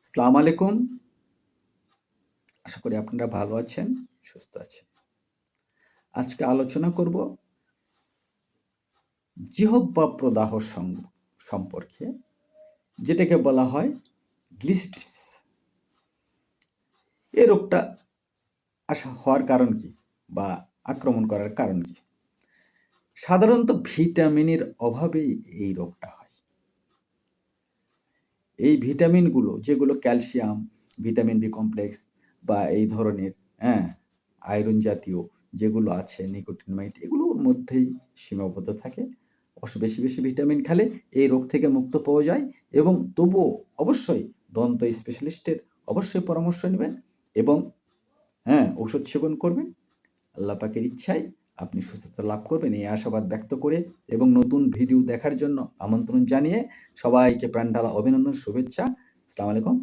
আসসালামু আলাইকুম। আশা করি আপনারা ভালো আছেন, সুস্থ আছেন। আজকে আলোচনা করব জিহ্বা প্রদাহ সম্পর্কে, যেটাকে বলা হয় গ্লিস্টিস। এই রোগটা হওয়ার কারণ কি বা আক্রমণ করার কারণ কি? সাধারণত ভিটামিনের অভাবেই এই রোগটা হয়। এই ভিটামিনগুলো যেগুলো ক্যালসিয়াম, ভিটামিন বি কমপ্লেক্স বা এই ধরনের আয়রন জাতীয় যেগুলো আছে, নিকোটিনমাইড, এগুলোর মধ্যেই সীমাবদ্ধ থাকে। অবশ্য বেশি বেশি ভিটামিন খেলে এই রোগ থেকে মুক্ত পাওয়া যায়, এবং তবুও অবশ্যই দন্ত স্পেশালিস্টের অবশ্যই পরামর্শ নেবেন এবং ওষুধ সেবন করবেন। আল্লাহ পাকের ইচ্ছায় আপনি সুস্থতা লাভ করবেন, এই আশাবাদ ব্যক্ত করে এবং নতুন ভিডিও দেখার জন্য আমন্ত্রণ জানিয়ে সবাইকে প্রাণঢালা অভিনন্দন, শুভেচ্ছা। আসসালামু আলাইকুম।